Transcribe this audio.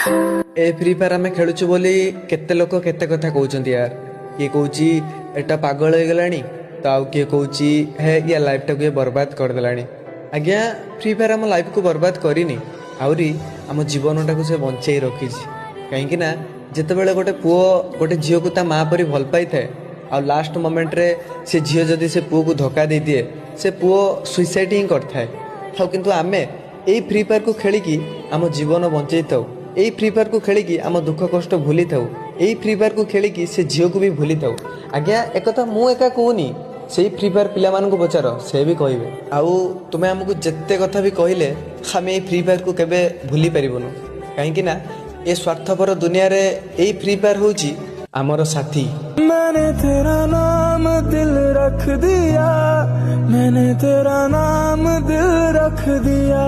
ए free fire आम खेलुचु बोली केते लोक केते कथा कहउछन्ती यार। किए कहउची एटा पागल हो गलानी तो आउ किए कहउची हे या लाइफ टाକୁ ये बर्बाद कर देलानी। आज्ञा फ्री फायर आम लाइफ को बर्बाद करिनी आउरी आम जीवन टाକୁ से बंचाई रखिछि। कहीं ना जितेबाला गोटे पुओ गोटे झील को ता माँ परी भल पाई थाए आ लास्ट मोमेंट रे से झील जदि से पुओ को धोखा दे दिए से पुओ सुइसाइड ही करथाए था किंतु आमे एई फ्री फायर को खेलिकी आम जीवन बंचाई थाउ। एई फ्री फायर को खेलिकी आम दुख कष्ट भूली थाउ। एई फ्री फायर को खेलिकी से झील को भी भूली थाउ। आज्ञा एक कथा मु एका कहूनी से फ्री फायर पिला मान को पचार से भी कहबे आउ तुमे हमको जिते कथा भी कहले आम एई फ्री फायर को केबे भूली परिबनु। कहीं ना ये स्वार्थपर दुनिया रे एई फ्री फायर होची आमर साथी। मैंने तेरा नाम दिल रख दिया, मैंने तेरा नाम दिल रख दिया।